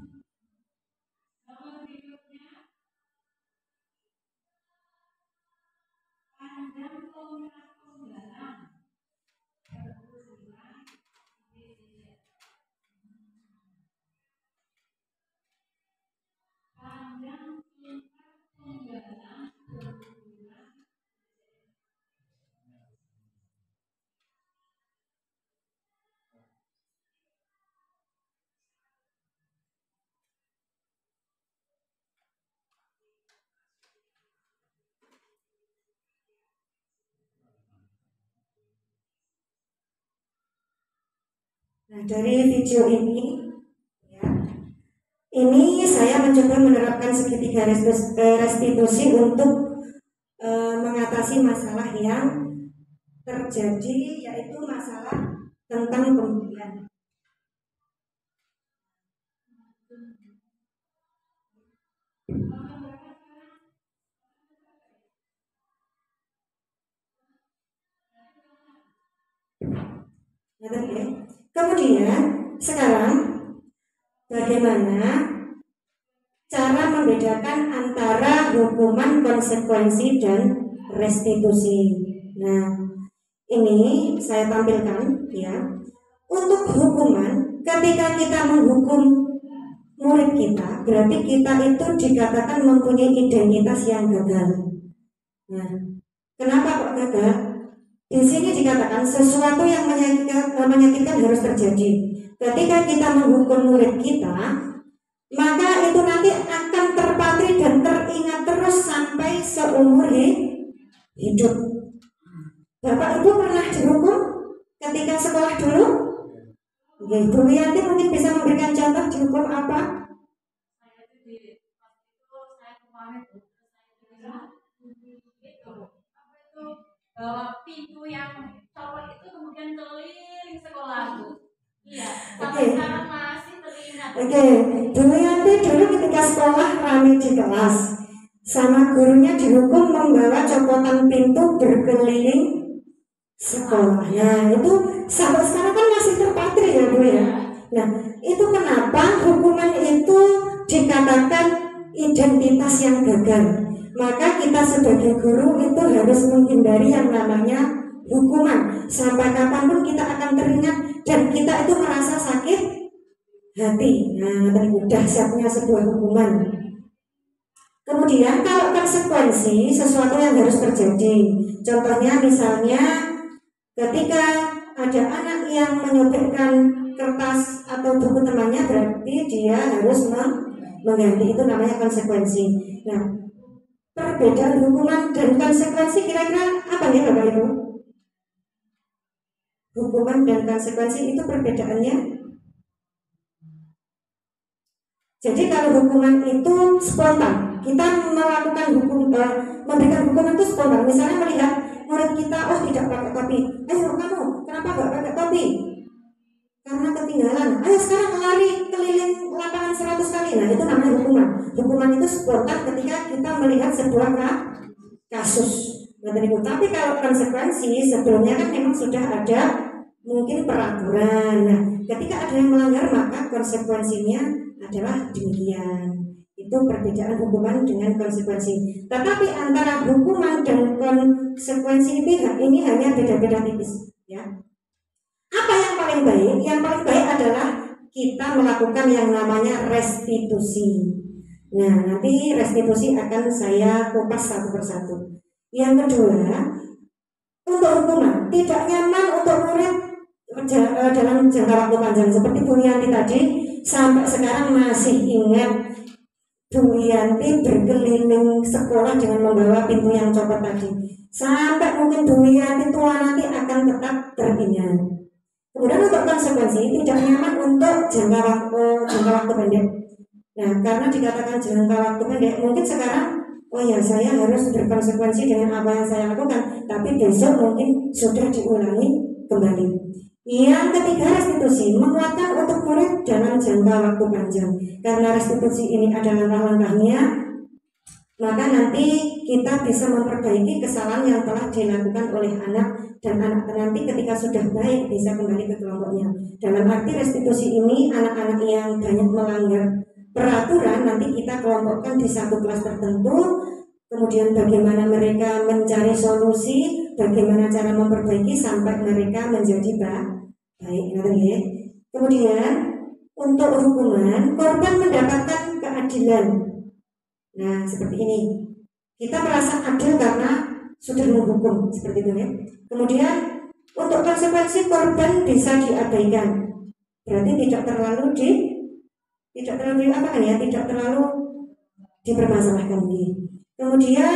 Nah, dari video ini, ya, ini saya mencoba menerapkan segitiga restitusi untuk mengatasi masalah yang terjadi, yaitu masalah tentang pembelian. Kemudian sekarang bagaimana cara membedakan antara hukuman, konsekuensi, dan restitusi. Nah, ini saya tampilkan ya. Untuk hukuman, ketika kita menghukum murid kita, berarti kita itu dikatakan mempunyai identitas yang gagal. Nah, kenapa kok gagal? Di sini dikatakan sesuatu yang menyakitkan harus terjadi. Ketika kita menghukum murid kita, maka itu nanti akan terpatri dan teringat terus sampai seumur hidup. Bapak Ibu pernah dihukum ketika sekolah dulu? Bu Yanti mungkin bisa memberikan contoh dihukum apa? Bahwa pintu yang copot itu kemudian keliling sekolahku. Iya, Oke. sekarang masih teringat. Oke, dulu Yanti dulu ketika sekolah rame di kelas, sama gurunya dihukum membawa copotan pintu berkeliling sekolah. Nah, itu sampai sekarang kan masih terpatri ya Bu ya. Nah, itu kenapa hukuman itu dikatakan identitas yang gagal. Maka kita sebagai guru itu harus menghindari yang namanya hukuman. Sampai kapanpun kita akan teringat dan kita itu merasa sakit hati. Nah, dahsyatnya sebuah hukuman. Kemudian kalau konsekuensi sesuatu yang harus terjadi. Contohnya misalnya ketika ada anak yang menyobekkan kertas atau buku temannya, berarti dia harus mengganti. Itu namanya konsekuensi. Nah, perbedaan hukuman dan konsekuensi kira-kira apa ya Bapak Ibu? Hukuman dan konsekuensi itu perbedaannya. Jadi kalau hukuman itu spontan, kita melakukan memberikan hukuman itu spontan. Misalnya melihat murid kita, oh tidak pakai topi, ayo kamu kenapa nggak pakai topi? Karena ketinggalan. Ayo sekarang lari keliling lapangan 100 kali. Nah, itu namanya hukuman. Hukuman itu spontan ketika kita melihat sebuah kasus. Tapi kalau konsekuensi sebelumnya kan memang sudah ada mungkin peraturan. Nah, ketika ada yang melanggar maka konsekuensinya adalah demikian. Itu perbedaan hukuman dengan konsekuensi. Tetapi antara hukuman dan konsekuensi ini hanya beda-beda tipis, ya. Apa yang paling baik? Yang paling baik adalah kita melakukan yang namanya restitusi. Nah, nanti restitusi akan saya kupas satu persatu. Yang kedua, untuk hukuman tidak nyaman untuk murid dalam jangka waktu panjang. Seperti Bu Yanti tadi, sampai sekarang masih ingat Bu Yanti berkeliling sekolah dengan membawa pintu yang copot tadi. Sampai mungkin Bu Yanti tua nanti akan tetap teringat. Kemudian untuk konsekuensi tidak nyaman untuk jangka waktu pendek. Nah, karena dikatakan jangka waktu pendek, mungkin sekarang oh ya saya harus berkonsekuensi dengan apa yang saya lakukan, tapi besok mungkin sudah diulangi kembali. Yang ketiga, restitusi menguatkan untuk murid dalam jangka waktu panjang. Karena restitusi ini adalah langkah-langkahnya, maka nanti kita bisa memperbaiki kesalahan yang telah dilakukan oleh anak, dan anak nanti ketika sudah baik bisa kembali ke kelompoknya. Dalam arti restitusi ini anak-anak yang banyak melanggar peraturan nanti kita kelompokkan di satu kelas tertentu, kemudian bagaimana mereka mencari solusi bagaimana cara memperbaiki sampai mereka menjadi baik. Ya. Kemudian untuk hukuman, korban mendapatkan keadilan. Nah, seperti ini. Kita merasa adil karena sudah menghukum, seperti itu ya. Kemudian untuk konsekuensi korban bisa diabaikan. Berarti tidak terlalu dipermasalahkan. Kemudian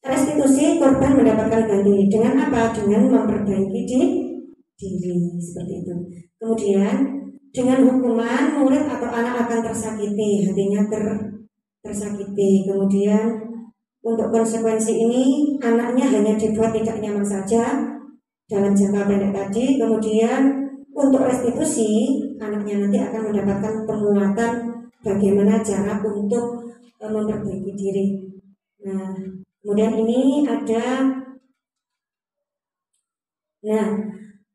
restitusi, korban mendapatkan ganti dengan apa? Dengan memperbaiki diri, seperti itu. Kemudian dengan hukuman murid atau anak akan tersakiti, hatinya tersakiti. Kemudian untuk konsekuensi ini anaknya hanya dibuat tidak nyaman saja dalam jangka pendek tadi. Kemudian untuk restitusi, anaknya nanti akan mendapatkan penguatan bagaimana cara untuk memperbaiki diri. Nah, kemudian ini ada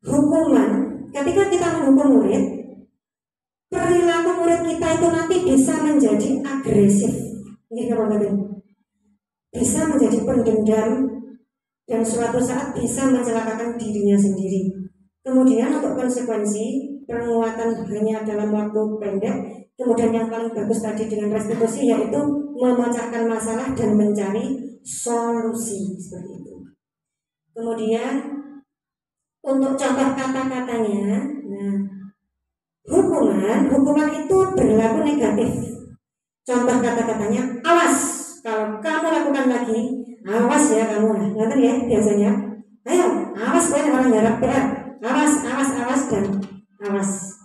hukuman. Ketika kita menghukum murid, perilaku murid kita itu nanti bisa menjadi agresif, bisa menjadi pendendam, dan suatu saat bisa mencelakakan dirinya sendiri. Kemudian untuk konsekuensi, penguatan hanya dalam waktu pendek. Kemudian yang paling bagus tadi dengan restitusi, yaitu memecahkan masalah dan mencari solusi, seperti itu. Kemudian untuk contoh kata-katanya, hukuman itu berlaku negatif. Contoh kata-katanya, awas kalau kamu lakukan lagi, awas ya kamu. Ngerti ya biasanya. Ayo, awas kalian orang garap PR. Awas dan awas.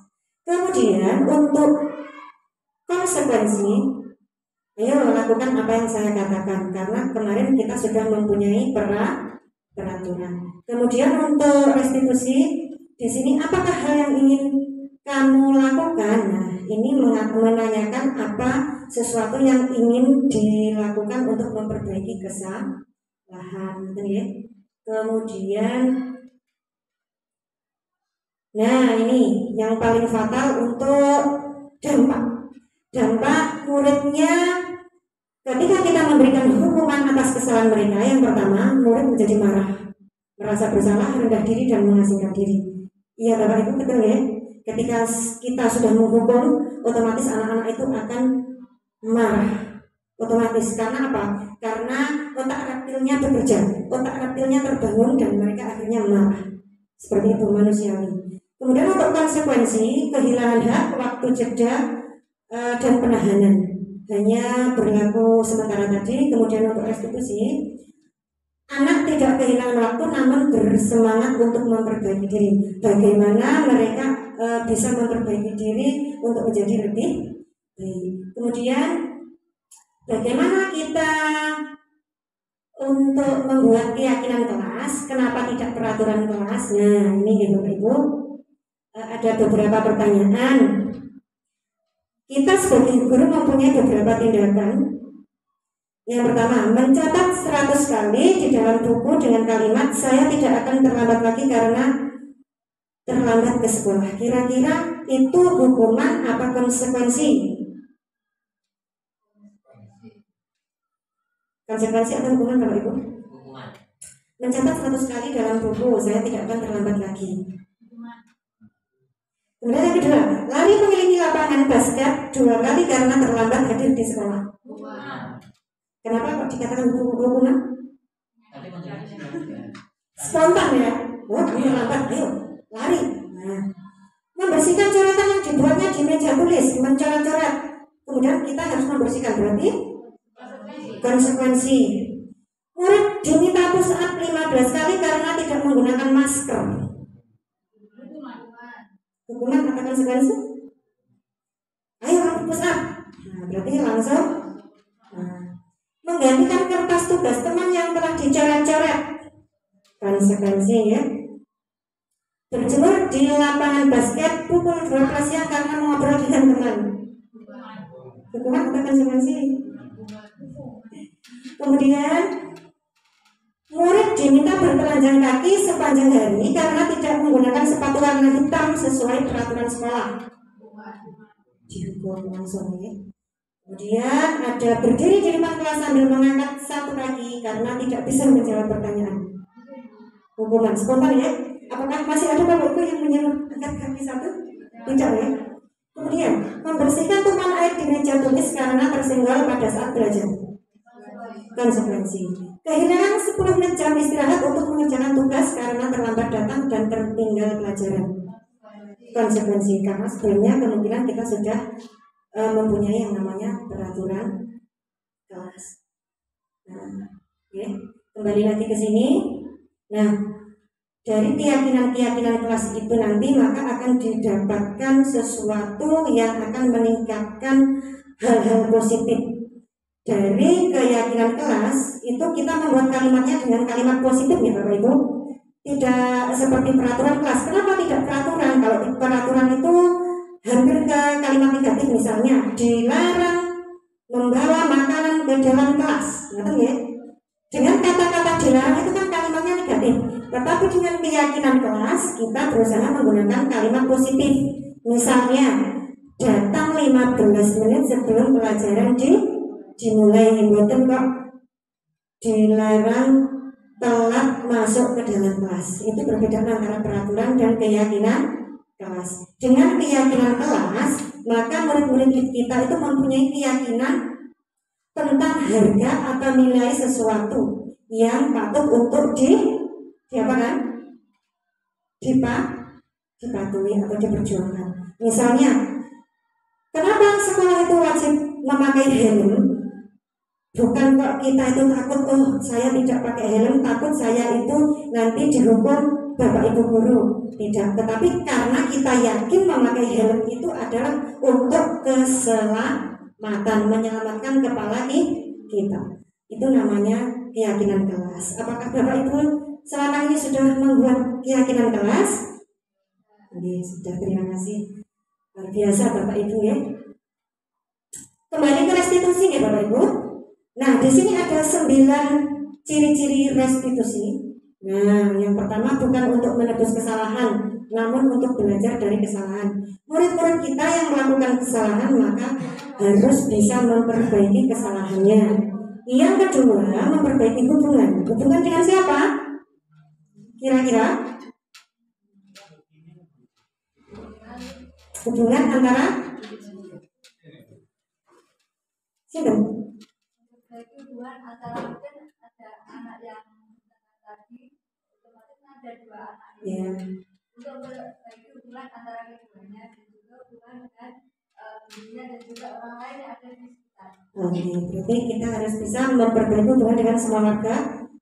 Kemudian untuk konsekuensi, ayo lakukan apa yang saya katakan, karena kemarin kita sudah mempunyai peraturan. Kemudian untuk restitusi, di sini apakah hal yang ingin kamu lakukan? Nah, ini menanyakan apa sesuatu yang ingin dilakukan untuk memperbaiki kesalahan, gitu ya. Kemudian, ini yang paling fatal untuk dampak muridnya. Ketika kita memberikan hukuman atas kesalahan mereka, yang pertama, murid menjadi marah, merasa bersalah, rendah diri, dan mengasingkan diri. Iya Bapak Ibu, betul ya? Ketika kita sudah menghukum, otomatis anak-anak itu akan marah. Otomatis, karena apa? Karena otak reptilnya bekerja, otak reptilnya terbangun, dan mereka akhirnya marah. Seperti itu manusiawi. Kemudian untuk konsekuensi, kehilangan hak, waktu jeda, dan penahanan hanya berlaku sementara tadi. Kemudian untuk restitusi, anak tidak kehilangan waktu namun bersemangat untuk memperbaiki diri. Bagaimana mereka bisa memperbaiki diri untuk menjadi lebih baik. Kemudian bagaimana kita untuk membuat keyakinan kelas, kenapa tidak peraturan kelas? Nah, ini Ibu, ada beberapa pertanyaan. Kita sebagai guru mempunyai beberapa tindakan. Yang pertama, mencatat 100 kali di dalam buku dengan kalimat saya tidak akan terlambat lagi karena terlambat ke sekolah. Kira-kira itu hukuman apa konsekuensi? Konsekuensi atau hukuman Bapak Ibu? Hukuman. Mencatat 100 kali dalam buku saya tidak akan terlambat lagi. Kemudian yang kedua, lari memiliki lapangan basket 2 kali karena terlambat hadir di sekolah. Kenapa kok dikatakan hukuman? Spontan ya. Oh, ini lambat, ayo lari. Nah, membersihkan coretan yang dibuatnya di meja tulis, mencoret-coret. Kemudian kita harus membersihkan, berarti konsekuensi. Murid diminta push up 15 kali karena tidak menggunakan masker. Hukuman atau konsekuensi? Ayo kamu push up. Nah, berarti langsung menggantikan kertas tugas teman yang telah dicoret-coret. Konsekuensi ya. Berjemur di lapangan basket pukul 12 siang karena mengobrol dengan teman. Hukuman atau konsekuensi? Kemudian murid diminta bertelanjang kaki sepanjang hari karena tidak menggunakan sepatu warna hitam sesuai peraturan sekolah. Dihukum langsung ya. Kemudian ada berdiri di depan kelas sambil mengangkat satu kaki karena tidak bisa menjawab pertanyaan. hukuman. Spontan ya. Apakah masih ada Bapak Ibu yang menyuruh angkat kaki satu? Tidak ya. Kemudian membersihkan tumpahan air di meja tulis karena tersenggol pada saat belajar. Konsekuensi kehilangan 10 menit jam istirahat untuk mengerjakan tugas karena terlambat datang dan tertinggal pelajaran. Konsekuensi karena sebelumnya kemungkinan kita sudah mempunyai yang namanya peraturan kelas. Nah, ya, kembali lagi ke sini. Nah, dari keyakinan-keyakinan kelas itu nanti maka akan didapatkan sesuatu yang akan meningkatkan hal-hal positif. Dari keyakinan kelas itu kita membuat kalimatnya dengan kalimat positif ya Bapak Ibu. Tidak seperti peraturan kelas. Kenapa tidak peraturan? Kalau peraturan itu hampir ke kalimat negatif, misalnya dilarang membawa makanan ke dalam kelas. Ngerti ya? Dengan kata-kata dilarang itu kan kalimatnya negatif. Tetapi dengan keyakinan kelas kita berusaha menggunakan kalimat positif. Misalnya datang 15 menit sebelum pelajaran dimulai, mboten kok dilarang telat masuk ke dalam kelas. Itu berbeda antara peraturan dan keyakinan kelas. Dengan keyakinan kelas, maka murid-murid kita itu mempunyai keyakinan tentang harga atau nilai sesuatu yang patut untuk dipatuhi atau diperjuangkan. Misalnya, kenapa sekolah itu wajib memakai helm? Bukan kok kita itu takut, oh saya tidak pakai helm, takut saya itu nanti dihukum Bapak Ibu guru. Tidak, tetapi karena kita yakin memakai helm itu adalah untuk keselamatan, menyelamatkan kepala kita. Itu namanya keyakinan kelas. Apakah Bapak Ibu selama ini sudah membuat keyakinan kelas? Oke, sudah, terima kasih. Luar biasa Bapak Ibu ya. Kembali ke restitusi ya Bapak Ibu. Nah, di sini ada 9 ciri-ciri restitusi. Nah, yang pertama bukan untuk menebus kesalahan, namun untuk belajar dari kesalahan. Murid-murid kita yang melakukan kesalahan maka harus bisa memperbaiki kesalahannya. Yang kedua, memperbaiki hubungan. Hubungan dengan siapa? Kira-kira? Hubungan antara siapa? Hubungan antara mungkin ada anak yang tadi otomatis ada 2 anak Ya. untuk memperbaiki hubungan antara keduanya dan juga hubungan dengan dirinya dan juga orang lain yang ada di sekitar. Oke, berarti kita harus bisa memperbaiki hubungan dengan semua warga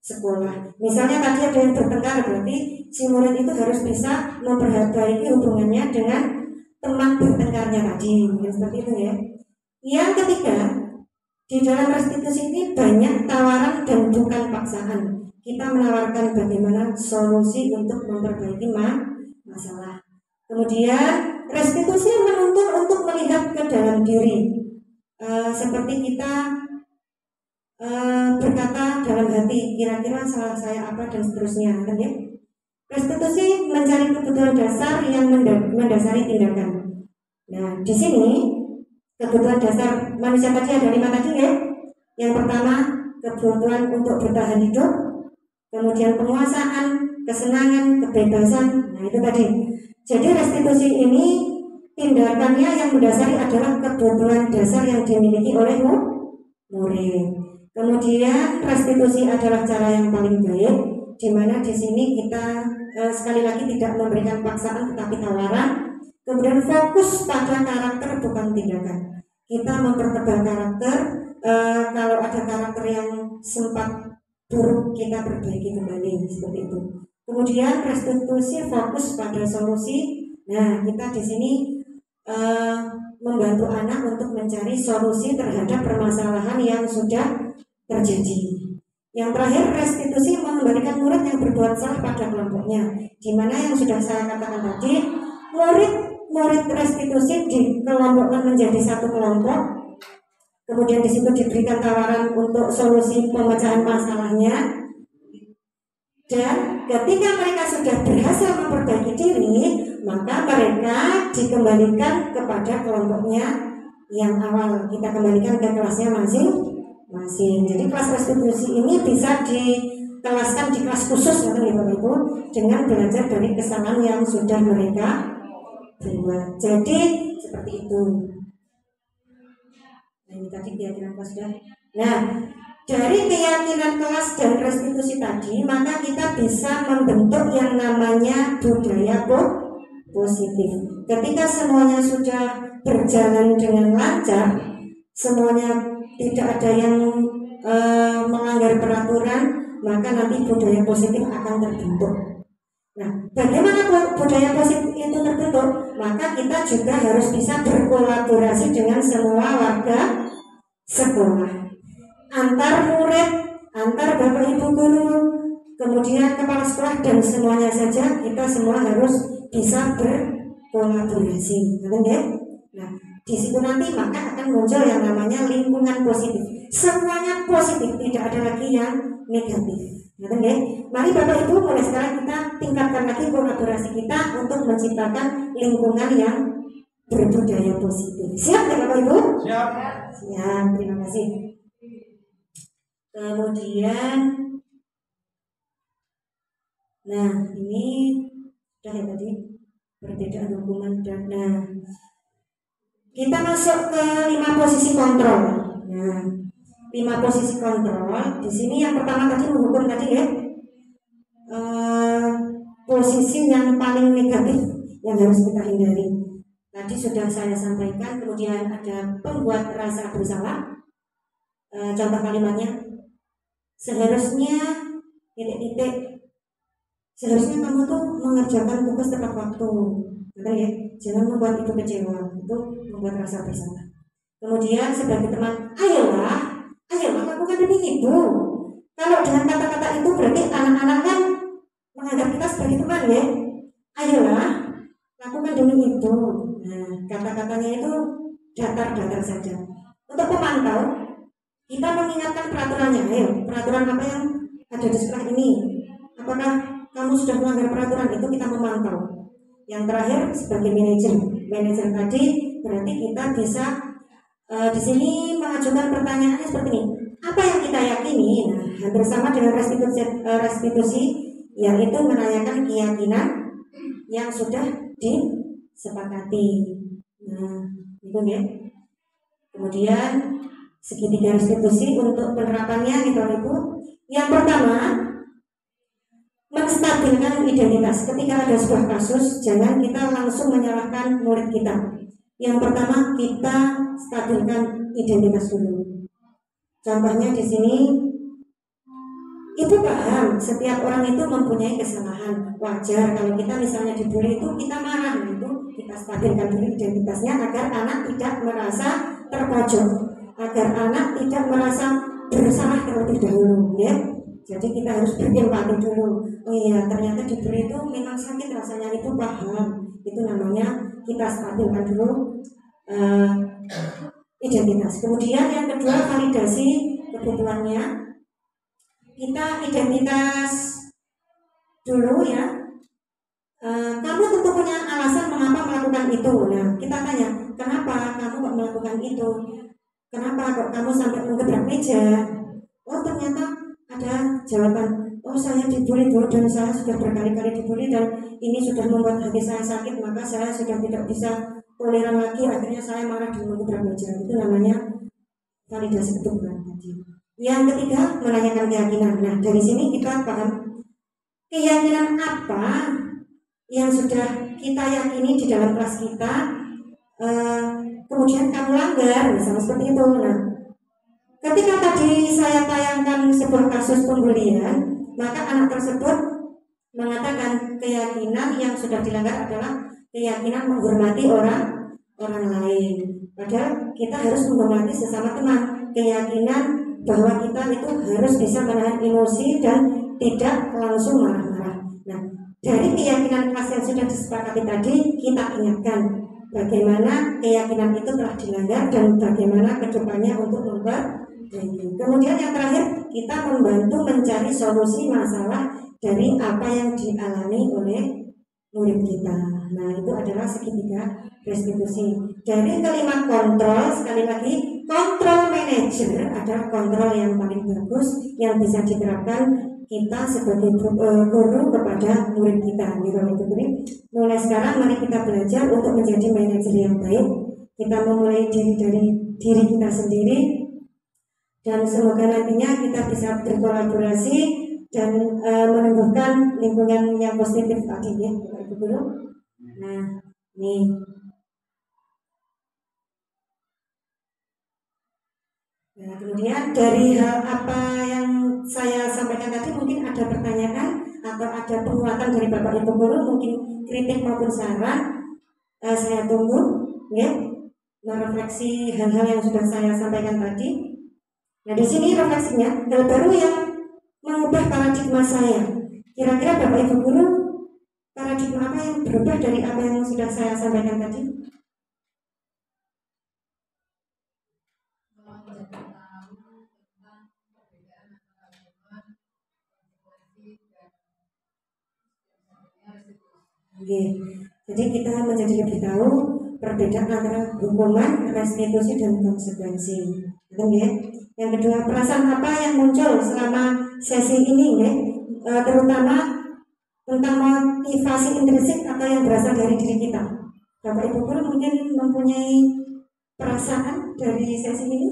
sekolah. Misalnya tadi ada yang bertengkar, berarti si murid itu harus bisa memperbaiki hubungannya dengan teman bertengkarnya tadi, seperti itu ya. Yang ketiga, di dalam restitusi ini banyak tawaran dan bukan paksaan. Kita menawarkan bagaimana solusi untuk memperbaiki masalah. Kemudian restitusi menuntut untuk melihat ke dalam diri. Seperti kita berkata dalam hati, kira-kira salah saya apa dan seterusnya, kan ya? Restitusi mencari kebutuhan dasar yang mendasari tindakan. Nah, di sini kebutuhan dasar manusia tadi ada 5 tadi ya. Yang pertama kebutuhan untuk bertahan hidup, kemudian penguasaan, kesenangan, kebebasan. Nah itu tadi. Jadi restitusi ini tindakannya yang mendasari adalah kebutuhan dasar yang dimiliki oleh murid. Kemudian restitusi adalah cara yang paling baik, di mana di sini kita sekali lagi tidak memberikan paksaan tetapi tawaran. Kemudian fokus pada karakter bukan tindakan. Kita mempertebal karakter. Kalau ada karakter yang sempat buruk kita perbaiki kembali seperti itu. Kemudian restitusi fokus pada solusi. Nah, kita di sini membantu anak untuk mencari solusi terhadap permasalahan yang sudah terjadi. Yang terakhir, restitusi mengembalikan murid yang berbuat salah pada kelompoknya. Di mana yang sudah saya katakan tadi, murid restitusi dikelompokkan menjadi satu kelompok. Kemudian di situ diberikan tawaran untuk solusi pemecahan masalahnya. Dan ketika mereka sudah berhasil memperbaiki diri, maka mereka dikembalikan kepada kelompoknya yang awal. Kita kembalikan ke kelasnya masing-masing. Jadi kelas restitusi ini bisa kelaskan di kelas khusus ya Bapak Ibu, dengan belajar dari kesalahan yang sudah mereka buat. Jadi seperti itu. Nah, ini tadi keyakinan kelas dan. Nah, dari keyakinan kelas dan restitusi tadi, maka kita bisa membentuk yang namanya budaya positif. Ketika semuanya sudah berjalan dengan lancar, semuanya tidak ada yang melanggar peraturan, maka nanti budaya positif akan terbentuk. Nah, bagaimana budaya positif itu terbentuk? Maka kita juga harus bisa berkolaborasi dengan semua warga sekolah, antar murid, antar bapak ibu guru, kemudian kepala sekolah, dan semuanya saja kita semua harus bisa berkolaborasi. Nah, di situ nanti maka akan muncul yang namanya lingkungan positif. Semuanya positif, tidak ada lagi yang negatif. Mari Bapak Ibu, mulai sekarang kita tingkatkan lagi kolaborasi kita untuk menciptakan lingkungan yang berbudaya positif. Siap ya Bapak Ibu? Siap. Siap, terima kasih. Kemudian, nah ini sudah ya tadi perbedaan hukuman dan kita masuk ke 5 posisi kontrol. Nah, 5 posisi kontrol. Di sini yang pertama tadi menghukum tadi ya, posisi yang paling negatif yang harus kita hindari. Tadi sudah saya sampaikan. Kemudian ada pembuat rasa bersalah. Contoh kalimatnya, seharusnya seharusnya kamu tuh mengerjakan tugas tepat waktu. Ya, jangan membuat itu kecewa. Itu membuat rasa bersalah. Kemudian sebagai teman, ayolah lakukan demi ibu. Kalau dengan kata-kata itu berarti anak-anak kan menganggap kita sebagai teman ya. Ayolah lakukan demi ibu. Nah, kata-katanya itu datar-datar saja. Untuk pemantau, kita mengingatkan peraturannya. Ayo, peraturan apa yang ada di sekolah ini? Apakah kamu sudah melanggar peraturan? Itu kita memantau. Yang terakhir sebagai manajer tadi berarti kita bisa di sini mengajukan pertanyaannya seperti ini. Apa yang kita yakini? Nah, hampir sama dengan restitusi, yaitu menanyakan keyakinan yang sudah disepakati. Nah, itu ya. Kemudian segitiga restitusi untuk penerapannya gitu Ibu. Yang pertama, menstabilkan identitas. Ketika ada sebuah kasus, jangan kita langsung menyalahkan murid kita. Yang pertama, kita stabilkan identitas dulu. Contohnya di sini, Ibu paham setiap orang itu mempunyai kesalahan. Wajar kalau kita misalnya dibully itu kita marah, itu kita stabilkan dulu identitasnya agar anak tidak merasa terpojok, agar anak tidak merasa bersalah terlebih dahulu, ya. Jadi kita harus berempati dulu. Oh iya, ternyata dibully itu memang sakit rasanya, itu paham. Itu namanya kita stabilkan dulu identitas. Kemudian yang kedua, validasi kebutuhannya. Kita identitas dulu ya. Kamu tentu punya alasan mengapa melakukan itu. Nah, kita tanya, kenapa kamu kok melakukan itu? Kenapa kok kamu sampai menggebrak meja? Oh, ternyata ada jawaban. Oh, saya dibully dulu dan saya sudah berkali-kali dibully dan ini sudah membuat hati saya sakit, maka saya sudah tidak bisa toleran lagi. Akhirnya saya marah dan menggebrak meja. Itu namanya validasi kebutuhan tadi. Yang ketiga, menanyakan keyakinan. Nah, dari sini kita paham keyakinan apa yang sudah kita yakini di dalam kelas kita, kemudian kamu langgar, misalnya seperti itu. Nah, ketika tadi saya tayangkan sebuah kasus pembulian, maka anak tersebut mengatakan keyakinan yang sudah dilanggar adalah keyakinan menghormati orang lain. Padahal kita harus menghormati sesama teman. Keyakinan bahwa kita itu harus bisa menahan emosi dan tidak langsung marah-marah. Nah, dari keyakinan kelas yang sudah disepakati tadi, kita ingatkan bagaimana keyakinan itu telah dilanggar dan bagaimana kedepannya untuk memperbaiki. Kemudian yang terakhir, kita membantu mencari solusi masalah dari apa yang dialami oleh murid kita. Nah, itu adalah segitiga restitusi. Dari kelima kontrol, sekali lagi, kontrol manager adalah kontrol yang paling bagus yang bisa diterapkan kita sebagai guru kepada murid kita gitu. Mulai sekarang mari kita belajar untuk menjadi manajer yang baik. Kita memulai dari diri kita sendiri, dan semoga nantinya kita bisa berkolaborasi dan menumbuhkan lingkungan yang positif tadi ya Bapak Ibu Guru. Nah, nih. Nah, kemudian dari hal apa yang saya sampaikan tadi mungkin ada pertanyaan atau ada penguatan dari Bapak Ibu Guru, mungkin kritik maupun saran. Saya tunggu ya, merefleksi hal-hal yang sudah saya sampaikan tadi. Nah, di sini refleksinya hal baru yang mengubah paradigma saya. Kira-kira Bapak Ibu Guru, paradigma apa yang berubah dari apa yang sudah saya sampaikan tadi? Oke, jadi kita menjadi lebih tahu perbedaan antara hukuman, restitusi, dan konsekuensi. Ya. Yang kedua, perasaan apa yang muncul selama sesi ini ya, terutama tentang motivasi intrinsik atau yang berasal dari diri kita. Bapak Ibu Guru mungkin mempunyai perasaan dari sesi ini?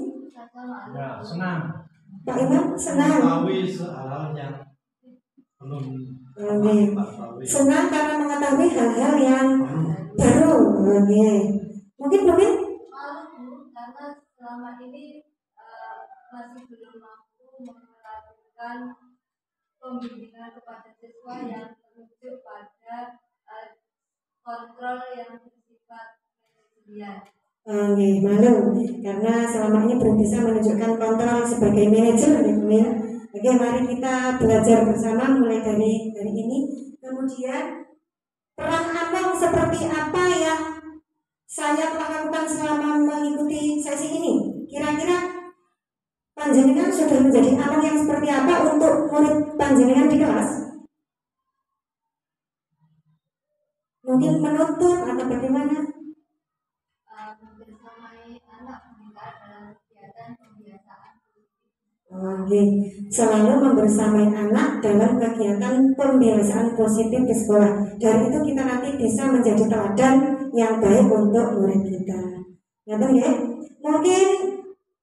Ya, senang. Pak Imam senang. Mengetahui hal-hal yang belum senang karena mengetahui hal-hal yang baru. Mungkin malu karena selama ini masih belum mampu melakukan pembimbingan kepada siswa yang merujuk pada kontrol yang bersifat manajerial. Malu karena selama ini belum bisa menunjukkan kontrol sebagai manajer gitu ya. Oke, mari kita belajar bersama mulai dari hari ini. Kemudian peran Among seperti apa yang saya telah lakukan selama mengikuti sesi ini? Kira-kira panjenengan sudah menjadi Among yang seperti apa untuk murid panjenengan di kelas? Mungkin menuntut atau bagaimana? Membersamai anak mereka dalam kegiatan pembiasaan. Oke, selalu membersamai anak dalam kegiatan pembiasaan positif di sekolah. Dari itu kita nanti bisa menjadi teladan yang baik untuk murid kita. Ngerti ya? Mungkin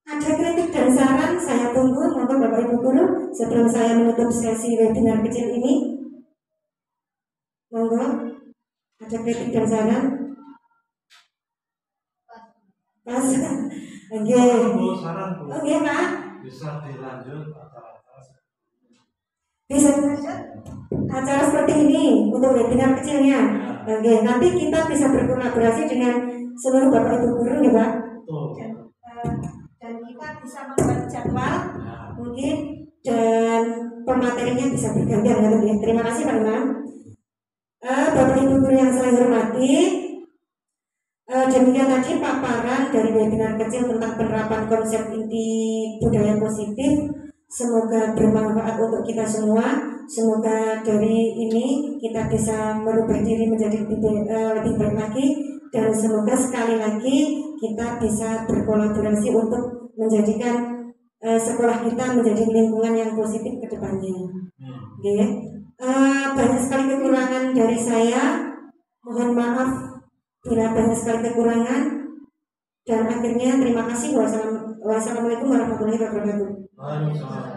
ada kritik dan saran, saya tunggu untuk Bapak Ibu Guru sebelum saya menutup sesi webinar kecil ini. Monggo, ada kritik dan saran? Pas. Oke. Saran Bu. Oke, Pak. Bisa dilanjut rata-rata. Bisa dilanjut acara seperti ini untuk webinar kecilnya. Oke, nanti kita bisa berkolaborasi dengan seluruh Bapak Ibu Guru ya Pak. Dan kita bisa membuat jadwal mungkin dan pematerinya bisa bergantian ya. Terima kasih Pak Imam. Bapak Ibu Guru yang saya hormati, demikian tadi paparan dari webinar kecil tentang penerapan konsep inti budaya positif. Semoga bermanfaat untuk kita semua. Semoga dari ini kita bisa merubah diri menjadi lebih baik lagi, dan semoga sekali lagi kita bisa berkolaborasi untuk menjadikan sekolah kita menjadi lingkungan yang positif ke depannya. Banyak sekali kekurangan dari saya. Mohon maaf bila banyak sekali kekurangan, dan akhirnya terima kasih. Wassalamualaikum warahmatullahi wabarakatuh. Waalaikumsalam.